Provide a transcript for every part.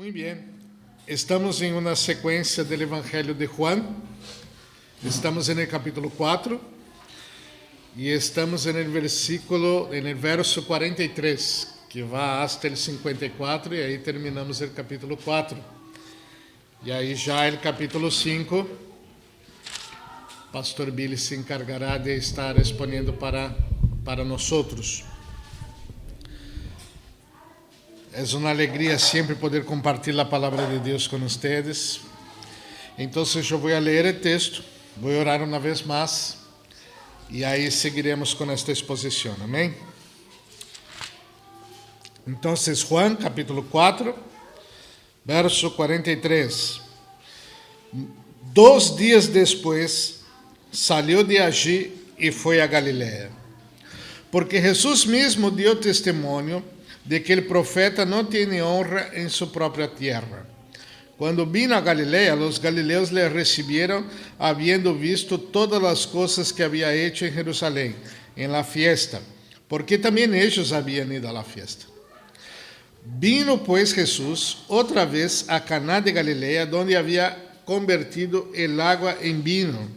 Muy bien, estamos en una secuencia del Evangelio de Juan, estamos en el capítulo 4 y estamos en el verso 43, que va hasta el 54 y ahí terminamos el capítulo 4. Y ahí ya el capítulo 5, Pastor Billy se encargará de estar exponiendo para nosotros. Es una alegría siempre poder compartir la palabra de Dios con ustedes. Entonces yo voy a leer el texto, voy a orar una vez más y ahí seguiremos con esta exposición. Amén. Entonces Juan capítulo 4, verso 43. 2 días después salió de allí y fue a Galilea, porque Jesús mismo dio testimonio de que el profeta no tiene honra en su propia tierra. Cuando vino a Galilea, los galileos le recibieron habiendo visto todas las cosas que había hecho en Jerusalén, en la fiesta, porque también ellos habían ido a la fiesta. Vino pues Jesús otra vez a Caná de Galilea, donde había convertido el agua en vino.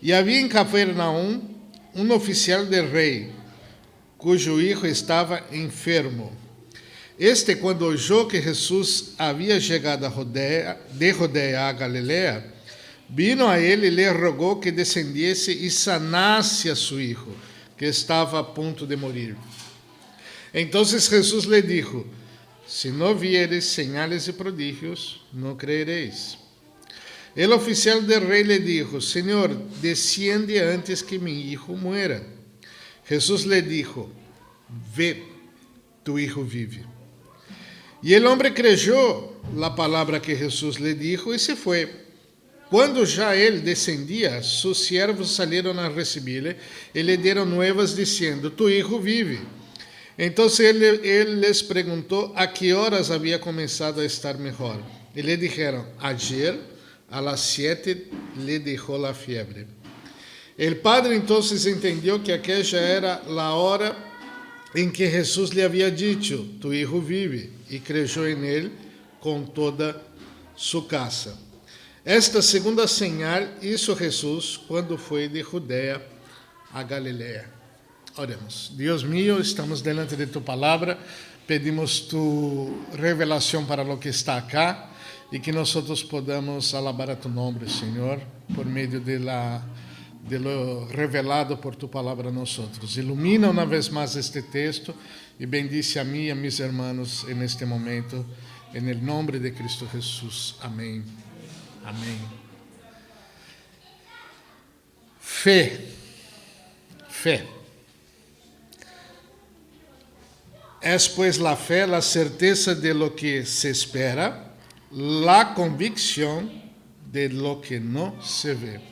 Y había en Capernaum un oficial del rey, cuyo hijo estaba enfermo. Cuando oyó que Jesús había llegado de Judea a Galilea, vino a él y le rogó que descendiese y sanase a su hijo, que estaba a punto de morir. Entonces Jesús le dijo: si no viereis señales y prodigios, no creeréis. El oficial del rey le dijo: Señor, desciende antes que mi hijo muera. Jesús le dijo: ve, tu hijo vive. Y el hombre creyó la palabra que Jesús le dijo y se fue. Cuando ya él descendía, sus siervos salieron a recibirle y le dieron nuevas diciendo: tu hijo vive. Entonces él les preguntó a qué horas había comenzado a estar mejor. Y le dijeron: ayer a las 7 le dejó la fiebre. El padre entonces entendió que aquella era la hora en que Jesús le había dicho: tu hijo vive, y creyó en él con toda su casa. Esta segunda señal hizo Jesús cuando fue de Judea a Galilea. Oremos. Dios mío, estamos delante de tu palabra, pedimos tu revelación para lo que está acá y que nosotros podamos alabar a tu nombre, Señor, por medio de lo revelado por tu palabra a nosotros. Ilumina una vez más este texto y bendice a mí y a mis hermanos en este momento, en el nombre de Cristo Jesús. Amén. Amén. Fe. Es pues la fe la certeza de lo que se espera, la convicción de lo que no se ve.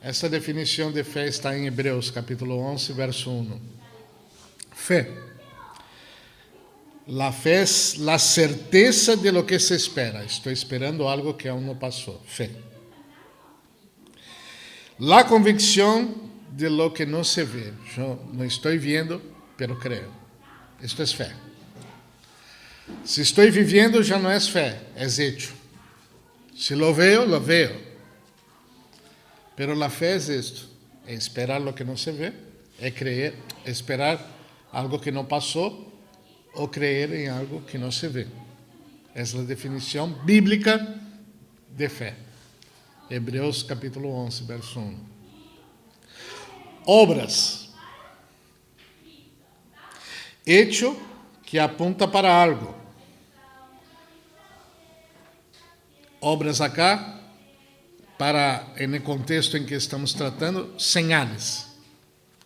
Essa definição de fé está em Hebreus, capítulo 11, verso 1. Fé. La fe es la certeza de lo que se espera. Estou esperando algo que aún no passou. Fé. La convicción de lo que no se ve. Yo no estoy viendo, pero creo. Esto es fé. Si estoy viviendo, ya no es fe, es hecho. Si lo veo, lo veo. Pero la fe es esto, es esperar lo que no se ve, es creer, esperar algo que no pasó o creer en algo que no se ve. Es la definición bíblica de fe. Hebreos capítulo 11, verso 1. Obras. Hecho que apunta para algo. Obras acá, en el contexto en que estamos tratando, señales.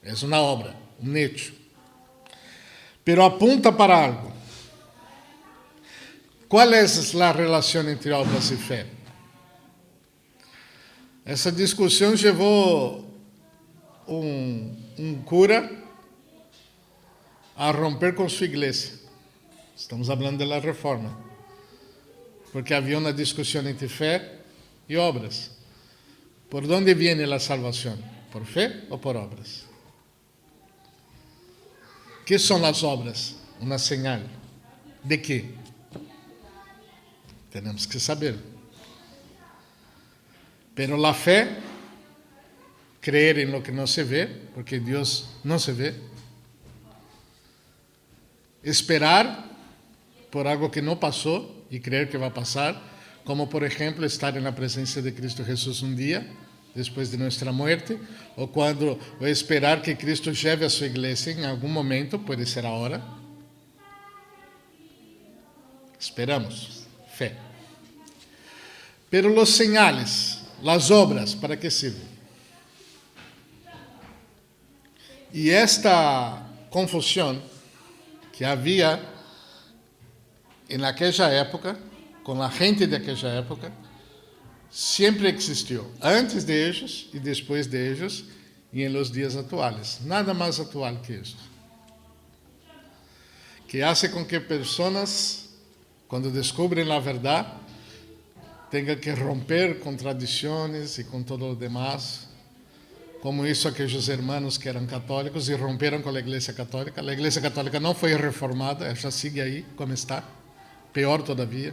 Es una obra, un hecho. Pero apunta para algo. ¿Cuál es la relación entre obras y fe? Essa discussão llevou um cura a romper com sua igreja. Estamos falando da reforma. Porque havia uma discussão entre fé e obras. ¿Por dónde viene la salvación? ¿Por fe o por obras? ¿Qué son las obras? Una señal. ¿De qué? Temos que saber. Pero la fé, creer en lo que no se ve, porque Dios no se ve. Esperar por algo que no pasó y creer que va a pasar, como por ejemplo estar en la presencia de Cristo Jesús un día, después de nuestra muerte, o esperar que Cristo lleve a su iglesia en algún momento, puede ser ahora. Esperamos, fe. Pero los señales, las obras, ¿para qué sirven? Y esta confusión que había en aquella época, con la gente de aquella época, siempre existió, antes de ellos y después de ellos, y en los días actuales. Nada más actual que esto. Que hace con que personas, cuando descubren la verdad, tengan que romper con tradiciones y con todo lo demás, como hizo aquellos hermanos que eran católicos y rompieron con la Iglesia Católica. La Iglesia Católica no fue reformada, ella sigue ahí como está, peor todavía,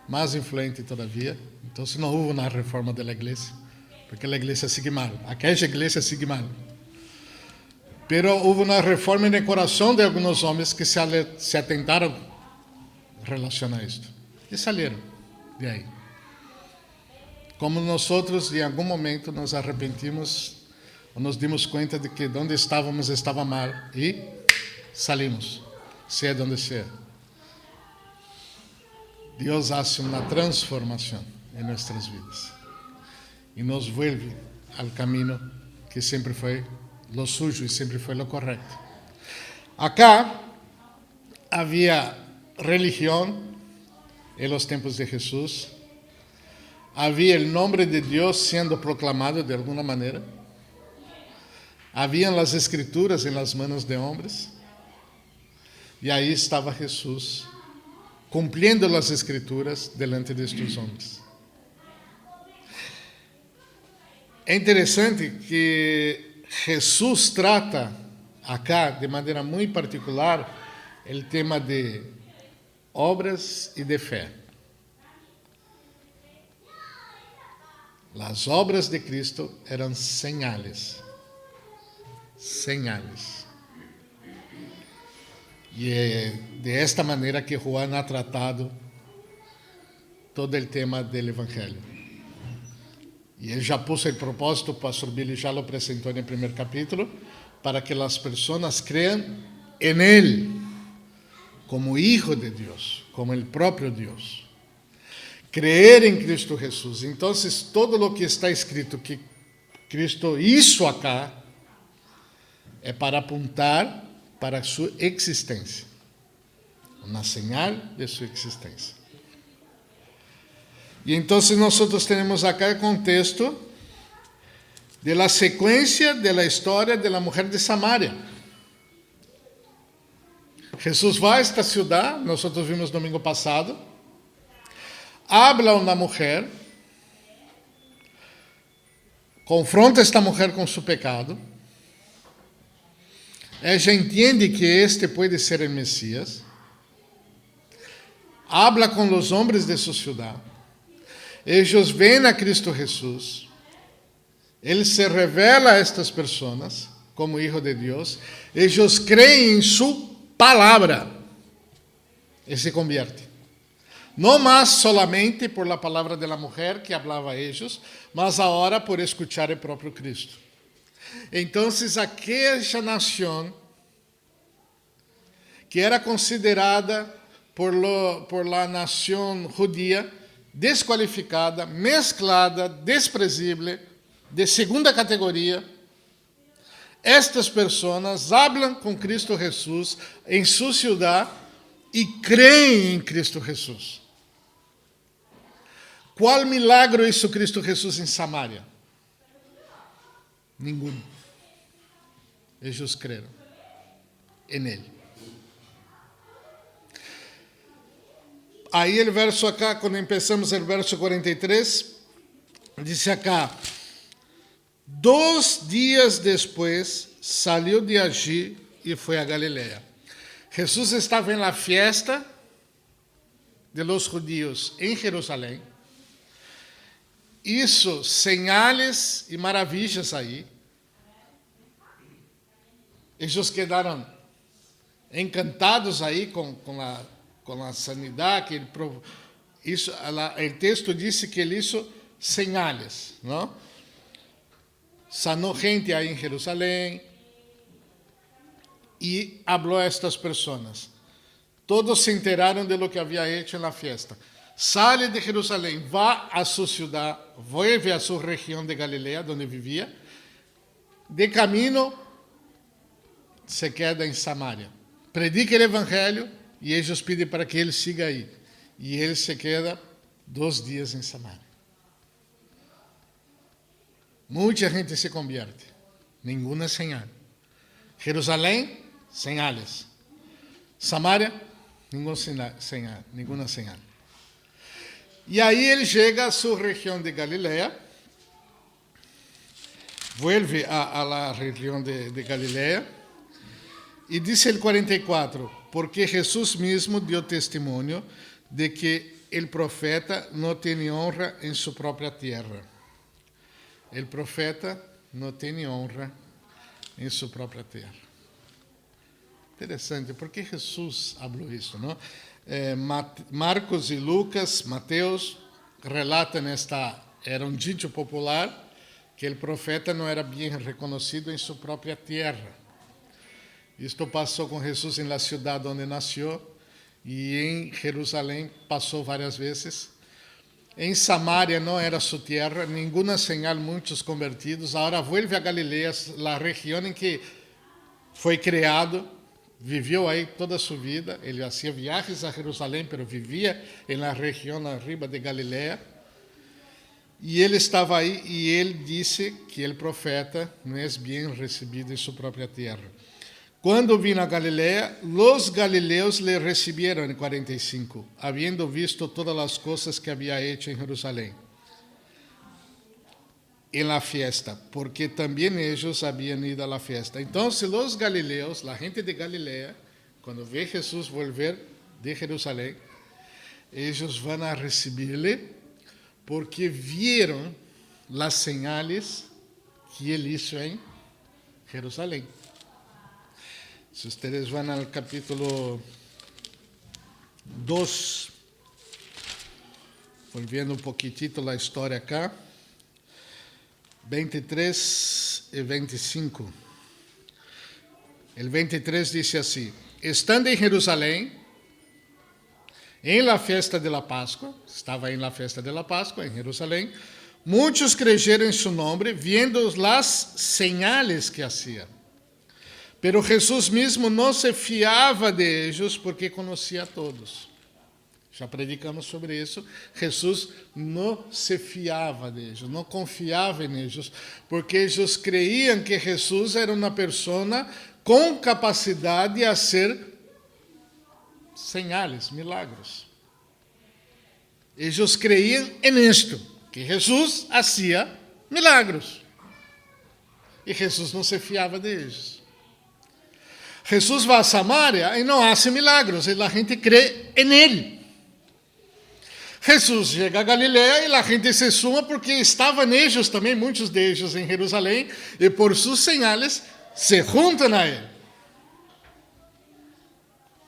más influente todavía. Entonces no hubo una reforma de la Iglesia, porque la Iglesia sigue mal, aquella Iglesia sigue mal. Pero hubo una reforma en el corazón de algunos hombres que se atentaron en relación a esto y salieron de ahí. Como nosotros en algún momento nos arrepentimos o nos dimos cuenta de que donde estábamos estaba mal y salimos, sea donde sea. Dios hace una transformación en nuestras vidas y nos vuelve al camino que siempre fue lo suyo y siempre fue lo correcto. Acá había religión en los tiempos de Jesús. Había el nombre de Dios siendo proclamado de alguna manera. Habían las escrituras en las manos de hombres. Y ahí estaba Jesús, cumpliendo las escrituras delante de estos hombres. É interessante que Jesús trata acá de manera muy particular el tema de obras y de fe. Las obras de Cristo eran señales. Señales. Y de esta manera que Juan ha tratado todo el tema del Evangelio. Y él ya puso el propósito, Pastor Billy ya lo presentó en el primer capítulo, para que las personas crean en Él como Hijo de Dios, como el propio Dios. Creer en Cristo Jesús. Entonces, todo lo que está escrito que Cristo hizo acá é para apuntar para su existencia. Una señal de su existencia. Y entonces nosotros tenemos acá el contexto de la secuencia de la historia de la mujer de Samaria. Jesús va a esta ciudad, nosotros vimos domingo pasado, habla a una mujer, confronta a esta mujer con su pecado. Ella entiende que este puede ser el Mesías. Habla con los hombres de su ciudad. Ellos ven a Cristo Jesús. Él se revela a estas personas como Hijo de Dios. Ellos creen en su palabra y se convierten. No más solamente por la palabra de la mujer que hablaba a ellos, mas ahora por escuchar el propio Cristo. Entonces, aquella nación que era considerada por la nación judía desqualificada, mezclada, desprezível, de segunda categoria, estas pessoas hablam com Cristo Jesús em sua cidade e creem em Cristo Jesús. Qual milagro hizo Cristo Jesús em Samaria? Nenhum. Eles creram em Ele. Aí o verso acá, quando começamos o verso 43, diz acá: 2 dias depois saiu de allí e foi a Galileia. Jesus estava em la fiesta de los judíos en Jerusalén, hizo señales y maravillas ahí. Ellos quedaron encantados ahí con la sanidad que ele hizo. El texto dice que ele hizo señales, ¿no? Sanó gente ahí en Jerusalén y habló a estas personas. Todos se enteraron de lo que había hecho en la fiesta. Sale de Jerusalén, va a su ciudad, vuelve a su región de Galilea, donde vivía. De camino, se queda en Samaria. Predica el evangelio y ellos piden para que él siga ahí. Y él se queda 2 días en Samaria. Mucha gente se convierte. Ninguna señal. Jerusalén, señales. Samaria, ninguna señal. Y ahí él llega a su región de Galilea. Vuelve a la región de Galilea. Y dice el 44, porque Jesús mismo dio testimonio de que el profeta no tiene honra en su propia tierra. El profeta no tiene honra en su propia tierra. Interessante, porque Jesus falou isso, não? Marcos e Lucas, Mateus relatam era um dito popular que o profeta não era bem reconhecido em sua própria terra. Isto passou com Jesus em la cidade onde nasceu e em Jerusalém passou várias vezes. Em Samaria não era sua terra, nenhuma señal, muitos convertidos. Agora vuelve a Galileia, a região em que foi criado, viveu aí toda a sua vida. Ele fazia viagens a Jerusalém, mas vivia na região arriba de Galileia. E ele estava aí e ele disse que o profeta não é bem recebido em sua própria terra. Quando vino a Galileia, os galileus le recibieron en 45, habiendo visto todas as coisas que había hecho en Jerusalén, en la fiesta, porque también ellos habían ido a la fiesta. Entonces los galileos, la gente de Galilea, cuando ve a Jesús volver de Jerusalén, ellos van a recibirle porque vieron las señales que él hizo en Jerusalén. Si ustedes van al capítulo 2, volviendo un poquitito la historia acá, 23 y 25. El 23 dice así: estando en Jerusalén, en la fiesta de la Pascua, estaba en la fiesta de la Pascua en Jerusalén, muchos creyeron en su nombre, viendo las señales que hacía. Pero Jesús mismo no se fiaba de ellos porque conocía a todos. Já predicamos sobre isso. Jesus não se fiava de ellos, não confiava em ellos, porque eles creiam que Jesus era uma pessoa com capacidade de fazer señales, milagros. Eles creiam em isto, que Jesus hacía milagros. E Jesus não se fiava de ellos. Jesus vai a Samaria e não hace milagros, e a gente crê em ele. Jesus chega a Galileia e a gente se suma porque estavam eles também, muitos deles em Jerusalém, e por suas señales se juntam a ele.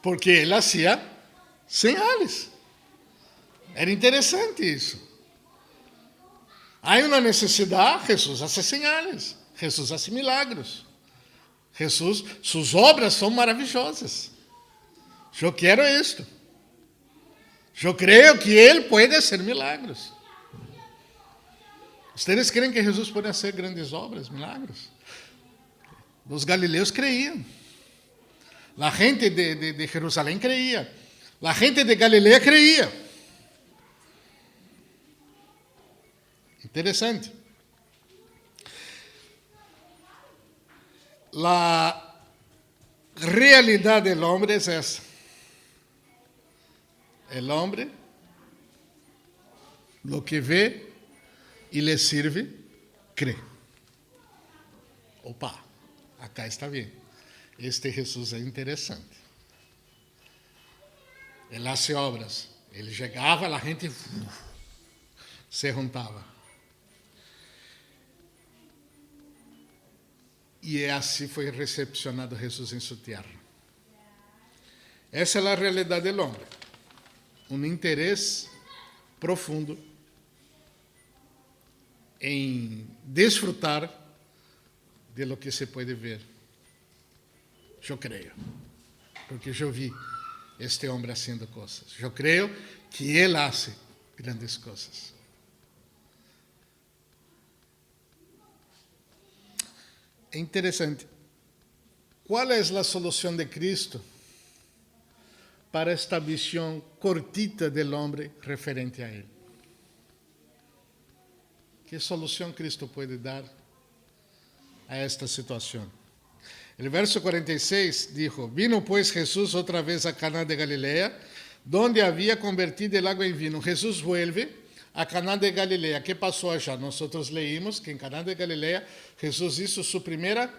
Porque ele hacía señales. Era interessante isso. Há uma necessidade, Jesus hace señales, Jesus hace milagros. Jesús, sus obras son maravillosas. Yo quiero esto. Yo creo que Él puede hacer milagros. ¿Ustedes creen que Jesús puede hacer grandes obras, milagros? Los galileos creían. La gente de Jerusalén creía. La gente de Galilea creía. Interesante. La realidad del hombre es esa. El hombre, lo que ve y le sirve, cree. Opa, acá está bien. Este Jesús es interesante. Él hace obras, Ele chegava, a gente se juntava. E assim foi recepcionado Jesus em sua terra. Essa é a realidade do homem. Um interesse profundo em desfrutar de lo que se pode ver. Eu creio, porque eu vi este homem fazendo coisas. Eu creio que ele hace grandes coisas. É interessante. Qual é a solução de Cristo para esta visão cortita do homem referente a Ele? Que solução Cristo pode dar a esta situação? El verso 46 dijo: Vino pues Jesús otra vez a Caná de Galilea, donde había convertido el agua en vino. Jesús vuelve a Caná de Galilea. ¿Qué pasó allá? Nosotros leímos que en Caná de Galilea Jesús hizo su primera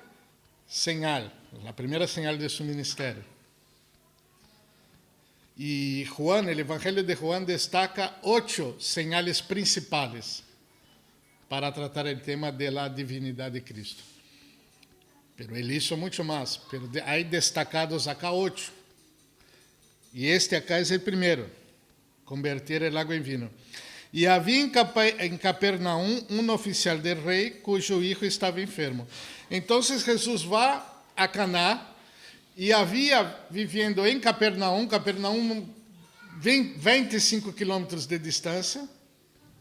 señal, la primera señal de su ministerio. Y Juan, el Evangelio de Juan destaca 8 señales principales para tratar el tema de la divinidad de Cristo. Pero él hizo mucho más, pero hay destacados acá 8. Y este acá es el primero, convertir el agua en vino. Y había en Capernaum un oficial del rey cuyo hijo estaba enfermo. Entonces Jesús va a Caná y había viviendo en Capernaum 25 kilómetros de distancia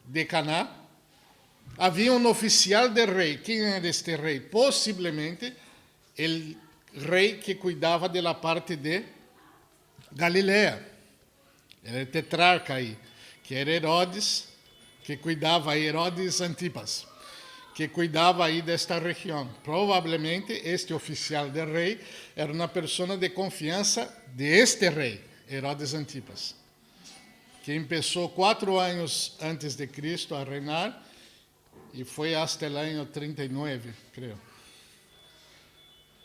de Caná, havia um oficial do rei. Quem era este rei? Possivelmente o rei que cuidava da parte de Galileia. Era o tetrarca aí, que era Herodes, que cuidava aí, Herodes Antipas, que cuidava aí desta região. Provavelmente este oficial do rei era uma pessoa de confiança de este rei, Herodes Antipas, que começou 4 anos antes de Cristo a reinar, e foi até o ano 39, creio.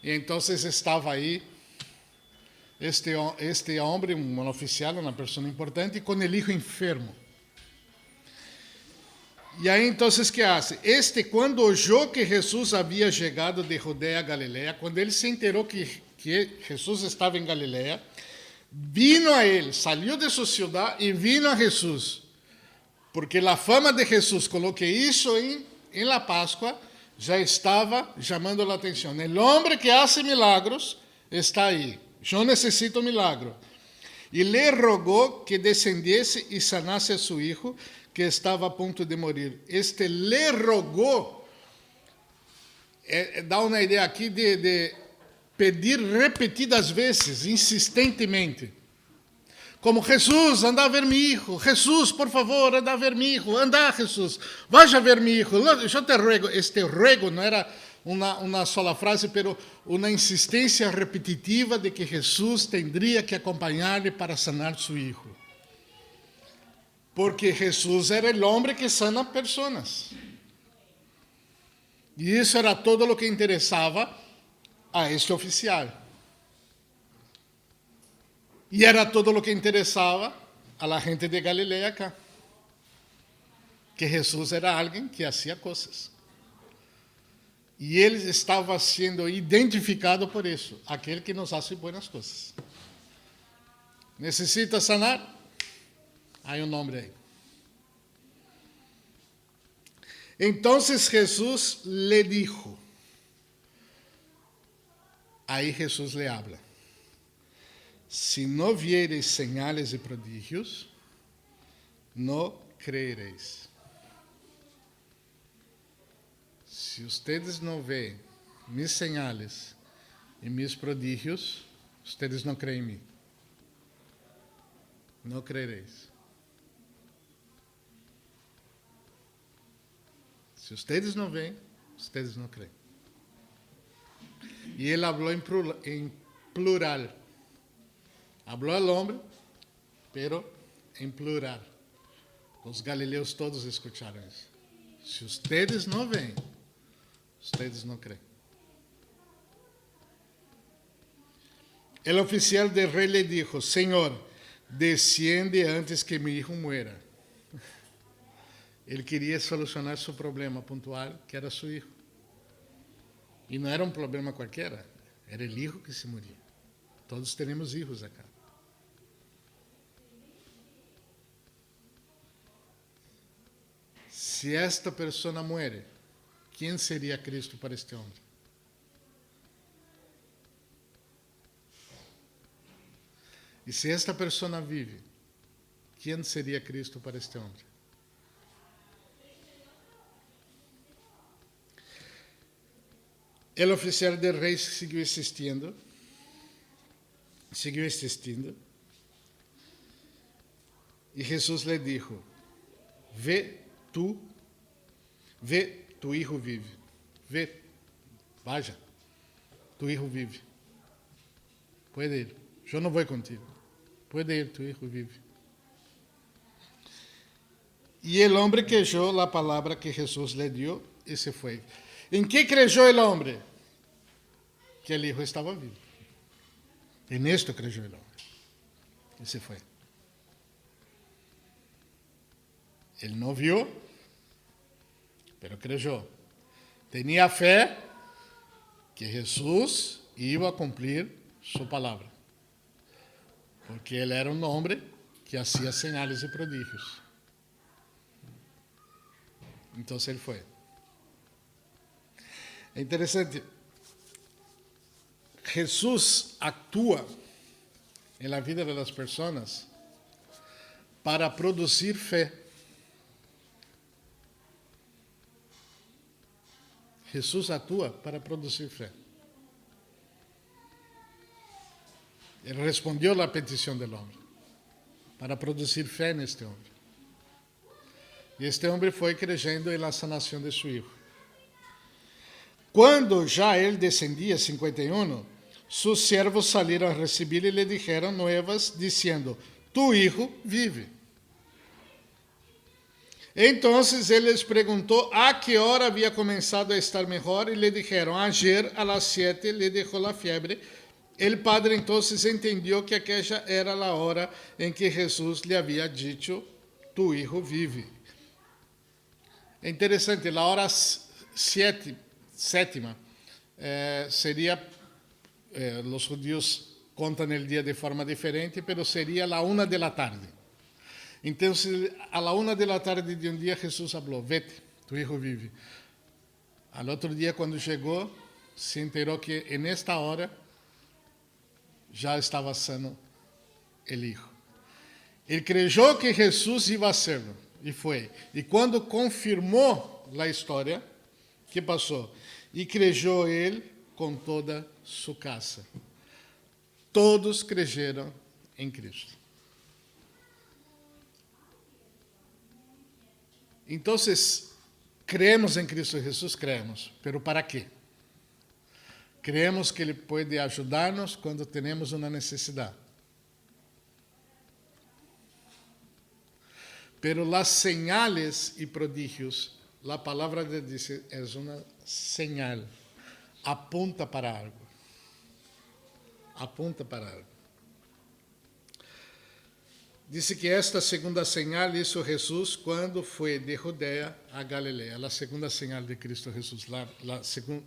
E então estava aí este homem, um oficial, uma pessoa importante, com o filho enfermo. E aí então, o que hace? Quando oyó que Jesus havia chegado de Judea a Galileia, quando ele se enterou que Jesus estava em Galileia, vino a ele, saiu de sua cidade e vino a Jesus. Porque a fama de Jesus, com o que hizo em la Páscoa, já estava chamando a atenção. O homem que hace milagros está aí. Eu necessito milagro. E lhe rogou que descendiese e sanasse a seu filho, que estava a ponto de morir. Le rogou dá uma ideia aqui de pedir repetidas vezes, insistentemente. Como Jesus, anda a ver mi hijo. Jesus, por favor, anda a ver mi hijo. Anda, Jesus, vaya a ver mi hijo. Eu te ruego. Este ruego não era uma sola frase, pero uma insistência repetitiva de que Jesus tendría que acompanhar-lhe para sanar seu hijo. Porque Jesus era o homem que sana pessoas. E isso era todo o que interessava a este oficial. E era todo o que interessava a la gente de Galileia acá. Que Jesus era alguém que fazia coisas. E ele estava sendo identificado por isso. Aquele que nos faz boas coisas. Necessita sanar? Há um nome aí. Então Jesus le dijo. Aí Jesus le habla. Si no viereis señales y prodigios, no creeréis. Si ustedes no ven mis señales y mis prodigios, ustedes no creen en mí. No creeréis. Si ustedes no ven, ustedes no creen. Y él habló en plural. Habló al hombre, pero en plural. Os galileus todos escucharam isso. Se ustedes não veem, ustedes não creem. El oficial del rey le dijo: Señor, desciende antes que mi hijo muera. Ele queria solucionar seu problema pontual, que era seu filho. E não era um problema qualquer, era o filho que se moria. Todos temos filhos acá. Se esta pessoa muere, quem seria Cristo para este homem? E se esta pessoa vive, quem seria Cristo para este homem? O oficial de rei seguiu existindo, e Jesus lhe disse: Vê, tu hijo vive. Vê, vaya, tu hijo vive. Puede ir, eu não vou contigo. Puede ir, tu hijo vive. E o homem creyó a palavra que Jesus lhe deu e se foi. ¿En qué creyó el hombre? Que el hijo estaba vivo. En esto creyó el hombre. Y se fue. Él no vio, pero creyó. Tenía fe que Jesús iba a cumplir su palabra. Porque él era un hombre que hacía señales y prodigios. Entonces él fue. É interessante. Jesus atua na vida das pessoas para produzir fé. Jesus atua para produzir fé. Ele respondeu à petição do homem para produzir fé neste homem. E este homem foi creyendo na sanação de seu filho. Quando já ele descendia, 51, seus servos saíram a recebê-lo e lhe dijeron nuevas, dizendo: Tu hijo vive. Então ele les perguntou a que hora havia começado a estar melhor, e lhe dijeron: Ayer a las 7 le dejó la fiebre. El padre entonces entendió que aquella era la hora en que Jesús le había dicho: Tu hijo vive. É interessante, a hora 7. Sétima, seria, os judíos contam o dia de forma diferente, mas seria a 1 da tarde. Então, a la 1 da tarde de um dia, Jesus falou: Vete, tu hijo vive. Al outro dia, quando chegou, se enterou que nesta hora já estava sano o hijo. Ele creyó que Jesus ia hacerlo, e foi. E quando confirmou a história, que passou? E creyó ele com toda sua casa. Todos creyeron em Cristo. Então, creemos em Cristo Jesus, creemos. Pero para quê? Creemos que Ele pode ajudar-nos quando temos uma necessidade. Pero las señales y prodigios, la palabra de Dios dice, es una señal, apunta para algo. Apunta para algo. Dice que esta segunda señal hizo Jesús cuando fue de Judea a Galilea. La segunda señal de Cristo Jesús,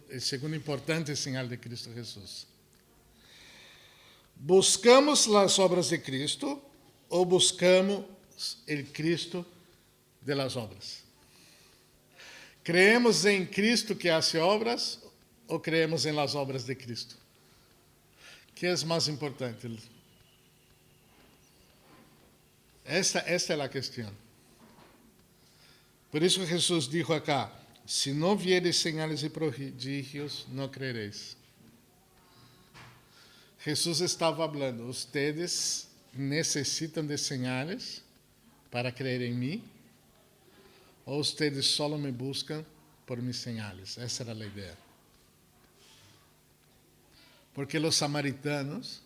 el segundo importante señal de Cristo Jesús. ¿Buscamos las obras de Cristo o buscamos el Cristo de las obras? ¿Creemos en Cristo que hace obras o creemos en las obras de Cristo? ¿Qué es más importante? Esta es la cuestión. Por eso Jesús dijo acá: si no vieres señales y prodigios, no creeréis. Jesús estaba hablando: ustedes necesitan de señales para creer en mí, o ustedes solo me buscan por mis señales. Esa era la idea. Porque los samaritanos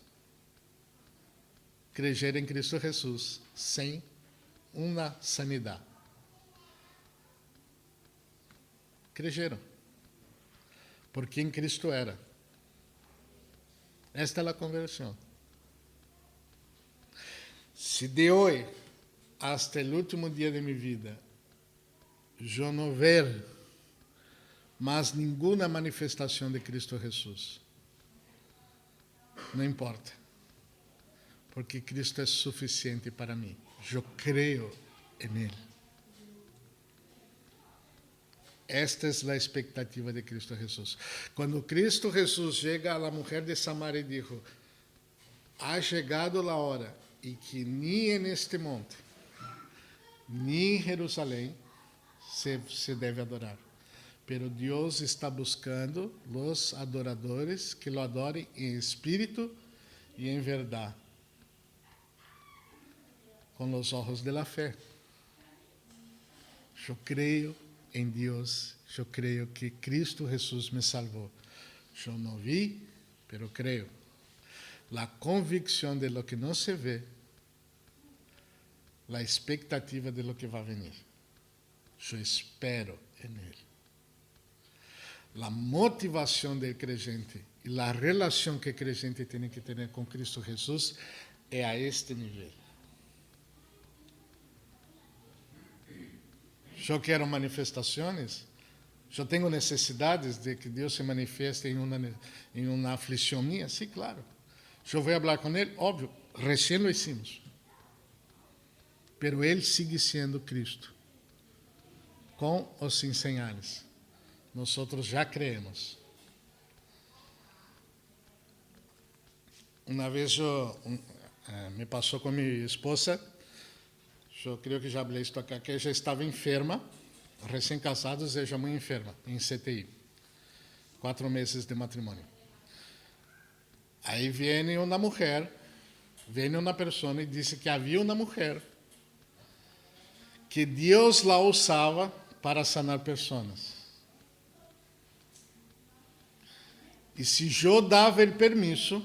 creyeron en Cristo Jesús sem uma sanidade. Creyeron. Por quem Cristo era. Esta é a conversão. se de hoje hasta o último dia de minha vida eu não ver mais nenhuma manifestação de Cristo Jesus, não importa, porque Cristo é suficiente para mim. Eu creio em Ele. Esta é a expectativa de Cristo Jesus. Quando Cristo Jesus chega à mulher de Samaria e dijo: ha chegado a hora e que nem neste monte, nem em Jerusalém se deve adorar. Pero Deus está buscando os adoradores que lo adorem em espírito e em verdade, com os olhos de la fé. Eu creio em Deus, eu creio que Cristo Jesus me salvou. Eu não vi, pero creio. A convicção de lo que não se vê, a expectativa de lo que vai venir. Eu espero em Ele. A motivação do crente e a relação que o crente tem que ter com Cristo Jesus é a este nível. Eu quero manifestações, eu tenho necessidades de que Deus se manifeste em uma aflição minha, sim, claro. Eu vou falar com Ele, óbvio, recém lo hicimos. Pero Ele sigue sendo Cristo, com ou sem señales. Nós já creemos. Uma vez me passou com minha esposa, eu creio que já falei isso aqui, que ela estava enferma, recém-casados, ela muito enferma, em CTI. 4 meses de matrimônio. Aí vem uma mulher, vem uma pessoa e disse que havia uma mulher que Deus la usava para sanar pessoas. E se eu dava o permisso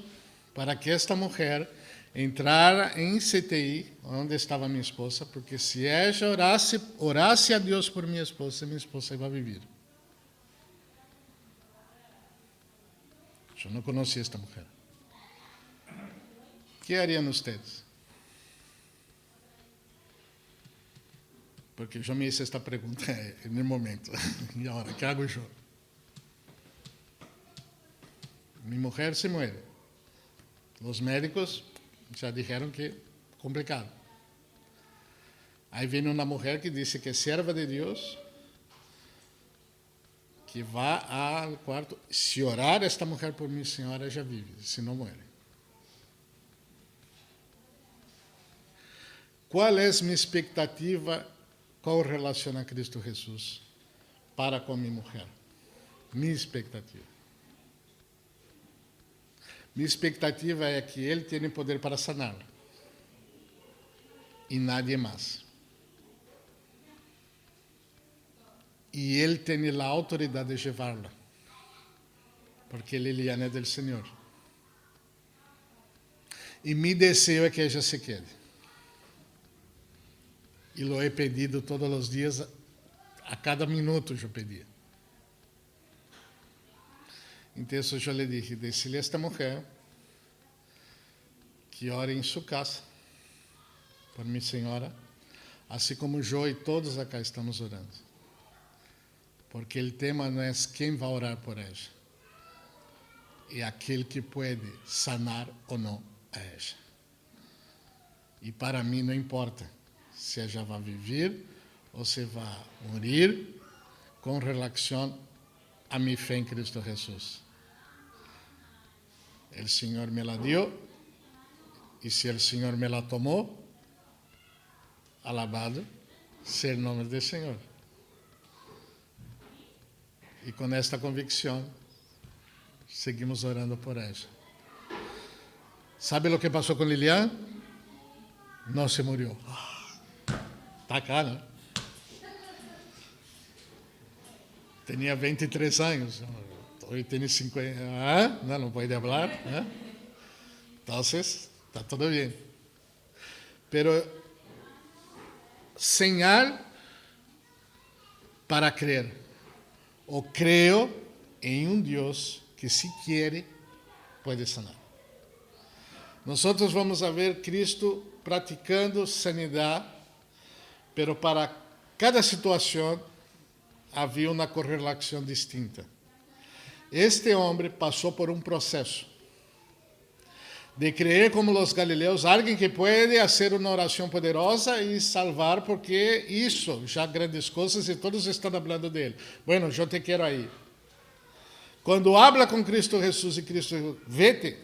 para que esta mulher entrara em CTI, onde estava minha esposa, porque se ela orasse a Deus por minha esposa ia viver. Eu não conhecia esta mulher. O que hariam vocês? Porque eu me fiz esta pergunta no momento. E agora, o que hago eu? Minha mulher se muere. Os médicos já disseram que é complicado. Aí vem uma mulher que disse que é serva de Deus, que vá ao quarto. Se orar esta mulher por mim, senhora, já vive, se não morre. Qual é a minha expectativa com relação a Cristo Jesus para com minha mulher? Minha expectativa. Minha expectativa é que Ele tenha poder para saná-la. E nadie mais. E Ele tem a autoridade de levá-la. Porque Ele é do Senhor. E meu desejo é que ela se quede. E lo he pedido todos os dias, a cada minuto eu pedia. Então eu lhe disse, decile a esta mulher que ore em sua casa por minha senhora, assim como eu e todos acá estamos orando. Porque o tema não é quem vai orar por ela, é aquele que pode sanar ou não a ela. E para mim não importa se ela vai viver ou se vai morrer com relação a minha fé em Cristo Jesus. O Senhor me la dio, e se o Senhor me la tomou, alabado seja o nome do Senhor. E com esta convicção, seguimos orando por ela. ¿Sabe o que passou com Lilian? Não se morreu. Está cá, não? Tinha 23 anos. Hoy tiene 50. No puede hablar. Entonces, está todo bien. Pero señal para creer. O creo en un Dios que si quiere puede sanar. Nós vamos a ver Cristo praticando sanidade, pero para cada situação havia uma correlação distinta. Este homem passou por um processo de creer como os galileus, alguém que pode fazer uma oração poderosa e salvar, porque isso já grandes coisas e todos estão falando dele. Bueno, eu te quero aí. Quando habla com Cristo Jesus e Cristo vê-te,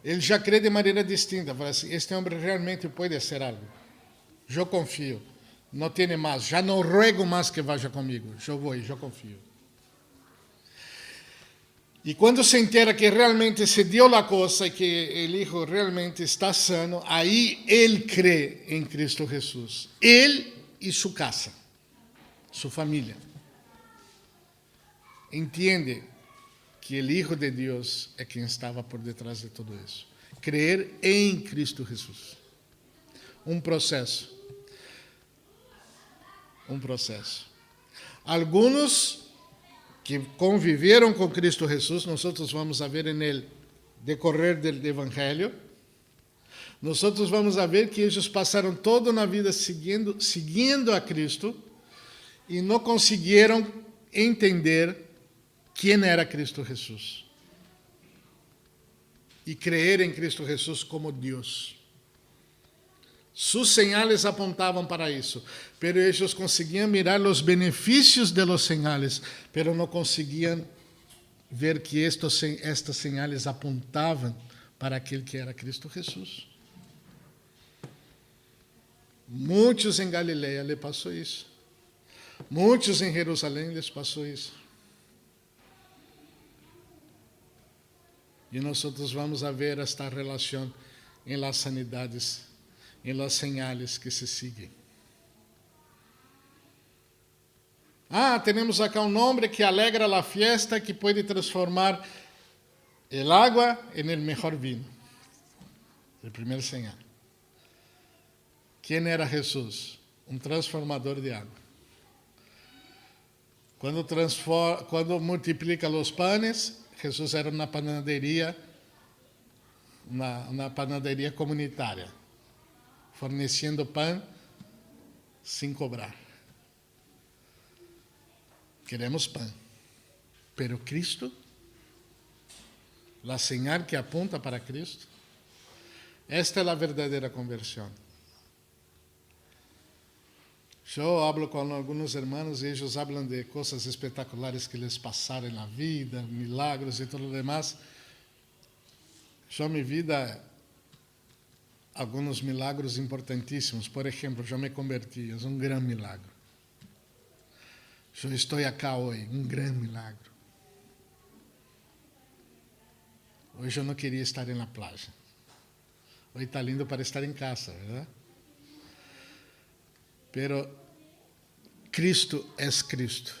ele já crê de maneira distinta. Fala assim, este homem realmente pode ser algo. Eu confio. Não tem mais. Já não ruego mais que vá comigo. Eu vou, eu confio. E quando se entera que realmente se deu a coisa e que o Hijo realmente está sano, aí ele crê em Cristo Jesus. Ele e sua casa, sua família. Entende que o Hijo de Deus é quem estava por detrás de tudo isso. Crer em Cristo Jesus. Um processo. Um processo. Alguns que conviveram com Cristo Jesus, nós vamos a ver no decorrer do Evangelho, nós vamos a ver que eles passaram toda uma vida seguindo a Cristo e não conseguiram entender quem era Cristo Jesus e crer em Cristo Jesus como Deus. Sus señales apontavam para isso, pero eles conseguiam mirar os benefícios de los señales, pero não conseguiam ver que estas señales apontavam para aquele que era Cristo Jesus. Muitos em Galileia lhe passou isso. Muitos em Jerusalém lhes passou isso. E nós vamos a ver esta relação em las sanidades, em las señales que se siguen. Temos acá um homem que alegra a fiesta, que pode transformar el agua en el mejor vino. El primer señal. ¿Quién era Jesús? Um transformador de água. Quando multiplica os panes, Jesus era uma panaderia, uma panaderia comunitária, fornecendo pão sem cobrar. Queremos pão. Pero Cristo, a señal que apunta para Cristo, esta é a verdadeira conversão. Eu hablo com alguns irmãos e eles falam de coisas espetaculares que lhes passaram na vida, milagros e tudo demais. Eu me vida alguns milagros importantíssimos. Por exemplo, eu me converti, é um grande milagre. Eu estou aqui hoje, um grande milagre. Hoje eu não queria estar na praia. Hoje está lindo para estar em casa, verdade? Pero Cristo é Cristo.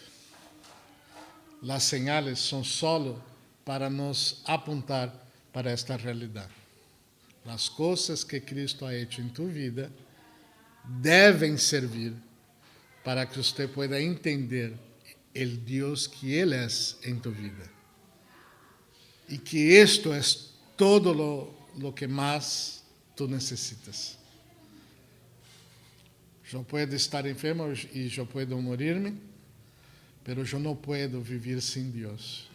As señales são solo para nos apontar para esta realidade. As coisas que Cristo ha hecho em tu vida devem servir para que você pueda entender o Deus que Ele é em tu vida. E que isto é todo lo que mais tu necessitas. Eu posso estar enfermo e eu posso morir-me, mas eu não posso viver sem Deus,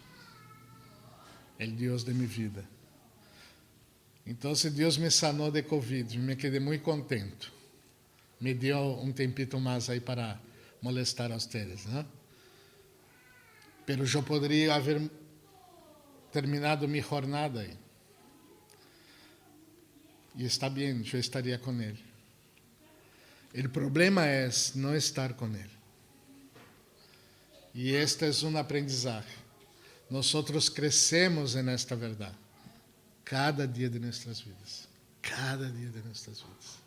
o Deus de minha vida. Então, Deus me sanou de Covid, me quedei muito contente. Me deu um tempito mais aí para molestar a vocês, né? Mas eu poderia haver terminado minha jornada aí. E está bem, eu estaria com Ele. O problema é não estar com Ele. E este é um aprendizagem. Nós crescemos nesta verdade. Cada dia de nossas vidas. Cada dia de nossas vidas.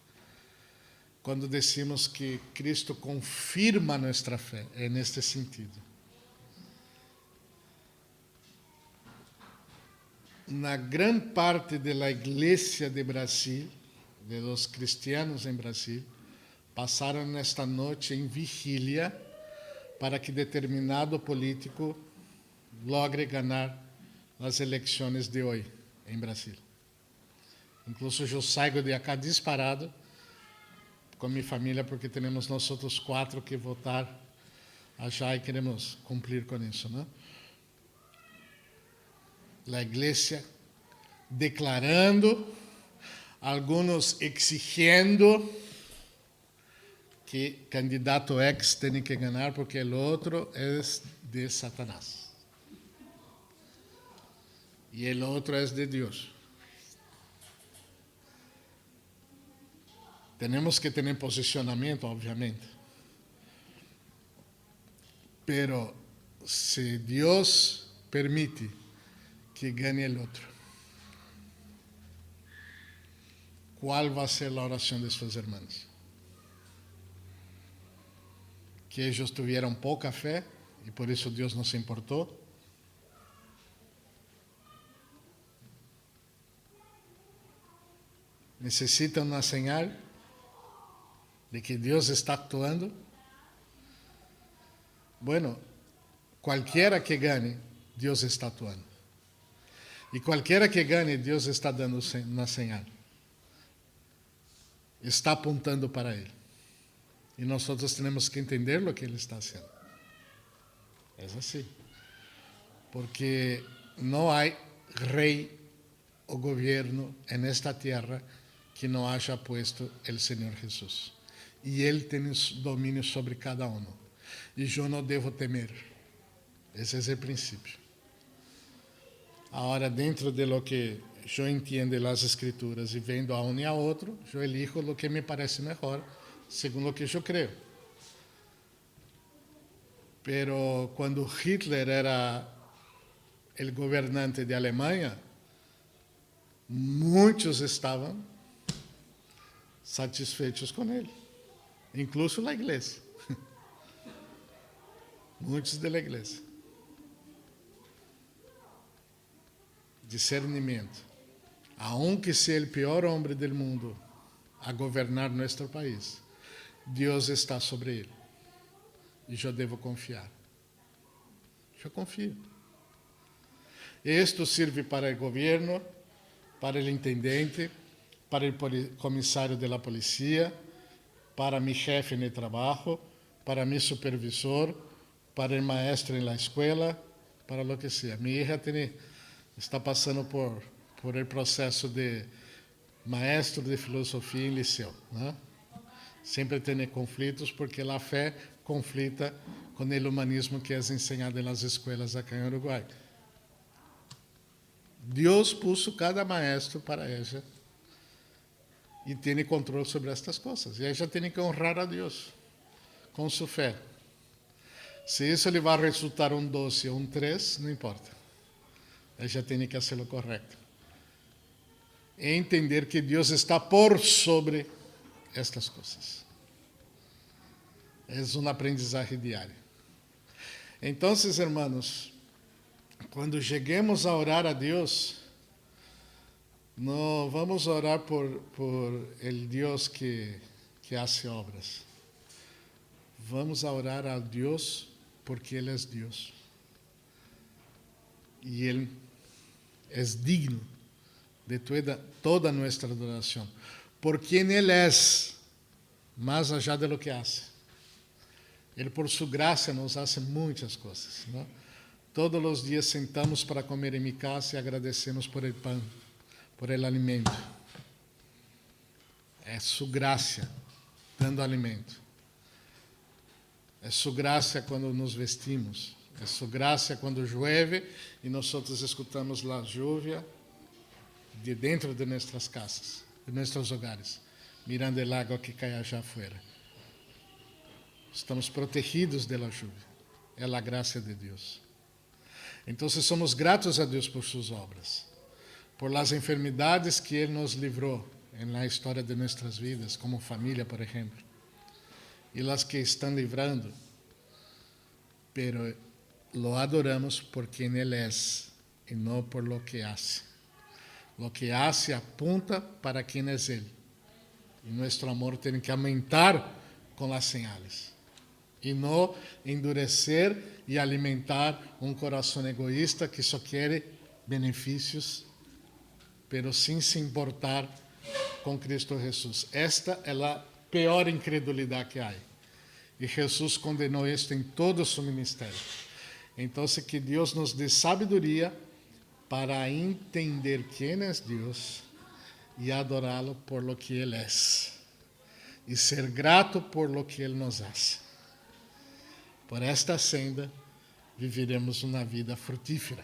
Quando decimos que Cristo confirma nossa fé, é neste sentido. Na grande parte da igreja de Brasil, de los cristianos em Brasil, passaram nesta noite em vigília para que determinado político logre ganhar as eleições de hoje em Brasil. Incluso eu saio de acá disparado com minha família porque temos nós outros 4 que votar allá e queremos cumprir com isso, né? A igreja declarando, alguns exigindo que candidato X tem que ganhar porque o outro é de Satanás. E o outro é de Deus. Temos que ter posicionamento, obviamente. Pero se Deus permite que ganhe o outro, qual vai ser a oração de seus irmãos? Que eles tiveram pouca fé e por isso Deus não se importou? Necessitam uma señal de que Deus está actuando? Bueno, qualquer que gane, Deus está atuando. E qualquer que gane, Deus está dando uma señal. Está apontando para Ele. E nós temos que entender o que Ele está fazendo. É assim. Porque não há rei ou governo nesta terra que não haja puesto o Senhor Jesus. E Ele tem domínio sobre cada um. E eu não devo temer. Esse é o princípio. Agora, dentro de lo que eu entendo das Escrituras e vendo a um e a outro, eu elijo o que me parece melhor, segundo o que eu creio. Pero quando Hitler era o governante de Alemanha, muitos estavam satisfeitos com ele, incluso a igreja. Muitos da igreja. Discernimento. Aunque seja o pior homem do mundo a governar nosso país, Deus está sobre ele. E eu devo confiar. Eu confio. Isto serve para o governo, para o intendente, para o comissário da polícia, para meu chefe no trabalho, para meu supervisor, para o maestro na escola, para lo que seja. Minha hija está passando por el processo de maestro de filosofia em liceu, né? Sempre tem conflitos porque a fé conflita com o humanismo que é ensinado nas escolas aqui em Uruguai. Deus puso cada maestro para ela e tem controle sobre estas coisas. E ela tem que honrar a Deus com sua fé. Se isso lhe vai resultar 12 ou 3, não importa. Ela tem que fazer o correto. E entender que Deus está por sobre estas coisas. É um aprendizagem diário. Então, hermanos, quando cheguemos a orar a Deus, não vamos orar por el Deus que hace obras. Vamos a orar a Deus porque Ele é Deus. E Ele é digno de toda nossa adoração. Por quem Ele é, mais allá de lo que hace. Ele, por sua graça, nos hace muitas coisas, não? Todos os dias sentamos para comer em minha casa e agradecemos por el pão, por el alimento. É sua graça dando alimento. É sua graça quando nos vestimos. É sua graça quando chove e nós escutamos a lluvia de dentro de nossas casas, de nossos hogares, mirando o água que cai allá afuera. Estamos protegidos da lluvia. É a graça de Deus. Então, somos gratos a Deus por suas obras, por las enfermidades que Ele nos livrou na história de nossas vidas, como família, por exemplo, e las que estão livrando, pero lo adoramos por quem Ele é e não por lo que hace. Lo que hace apunta para quem é Ele. E nosso amor tem que aumentar com as señales. E não endurecer e alimentar um coração egoísta que só quer benefícios pero sin se importar com Cristo Jesus. Esta é a pior incredulidade que há. E Jesus condenou isto em todo o seu ministério. Então, que Deus nos dê sabedoria para entender quem é Deus e adorá-lo por lo que Ele é. E ser grato por lo que Ele nos hace. Por esta senda, viveremos uma vida frutífera,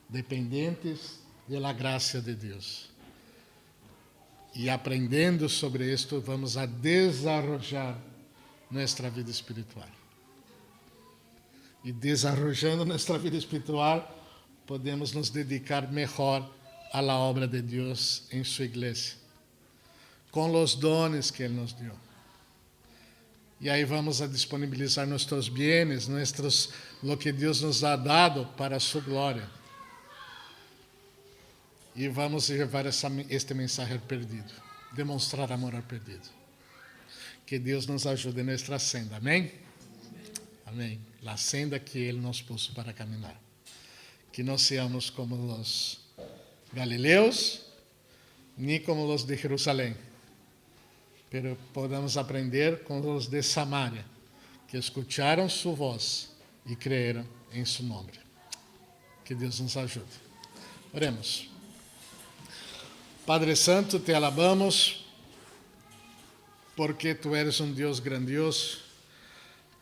dependentes da graça de Deus. E aprendendo sobre isto, vamos a desarrollar nossa vida espiritual. E desarrollando nossa vida espiritual, podemos nos dedicar melhor à obra de Deus em sua igreja, com os dones que Ele nos deu. E aí vamos a disponibilizar nossos bienes, lo que Deus nos ha dado para a sua glória. E vamos levar este mensagem perdido, demonstrar amor ao perdido. Que Deus nos ajude em nossa senda, amém? Amém. A senda que Ele nos pôs para caminhar. Que não seamos como os galileus, nem como os de Jerusalém, pero podamos aprender com os de Samaria, que escutaram sua voz e creram em seu nome. Que Deus nos ajude. Oremos. Padre Santo, te alabamos porque tu eres um Deus grandioso.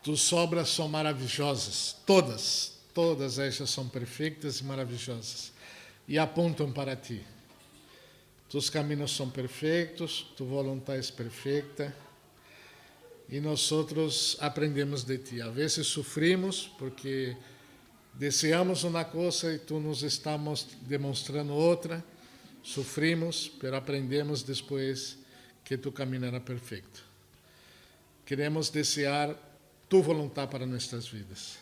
Tus obras são maravilhosas, todas elas são perfeitas e maravilhosas e apontam para ti. Tus caminhos são perfeitos, tu vontade é perfeita e nós aprendemos de ti. A vezes sofrimos porque desejamos uma coisa e tu nos estamos demonstrando outra. Sofrimos, pero aprendemos depois que tu caminho era perfeito. Queremos desejar tu vontade para nossas vidas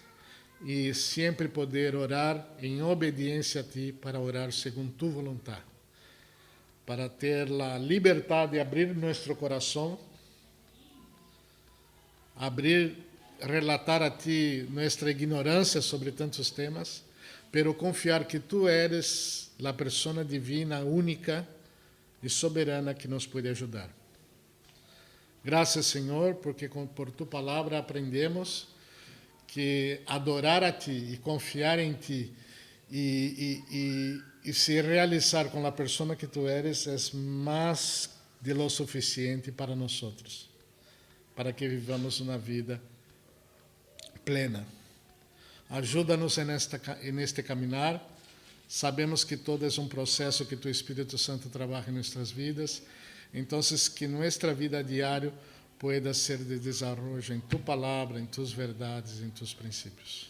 e sempre poder orar em obediência a ti para orar segundo tu vontade, para ter a liberdade de abrir nosso coração, relatar a ti nossa ignorância sobre tantos temas, pero confiar que tu eres a persona divina, única e soberana que nos pode ajudar. Graças, Senhor, porque por tu palavra aprendemos que adorar a ti e confiar em ti e se realizar com a persona que tu eres é mais de lo suficiente para nós, para que vivamos uma vida plena. Ajuda-nos neste caminhar. Sabemos que todo é um processo que tu Espírito Santo trabalha em nossas vidas. Então, que nossa vida diária pueda ser de desenvolvimento em tu palavra, em tus verdades, em tus princípios.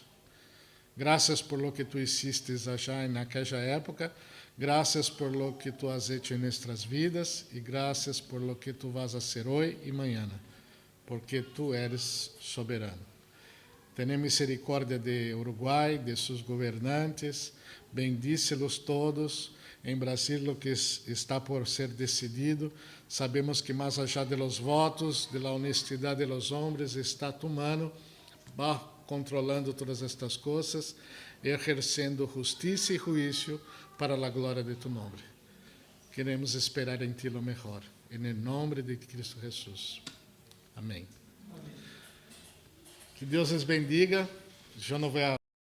Graças por lo que tu hiciste já naquela época. Graças por lo que tu has hecho em nossas vidas. E graças por lo que tu vas a hacer hoje e amanhã. Porque tu eres soberano. Tem misericórdia de Uruguai, de seus governantes. Bendícelos todos. Em Brasil, o que está por ser decidido, sabemos que mais allá de los votos, de la honestidade de los hombres, está tu mano, va controlando todas estas coisas, ejercendo justiça e juízo para a glória de tu nome. Queremos esperar em ti lo mejor. En el nombre de Cristo Jesus. Amém. Que Deus les bendiga. Eu não vou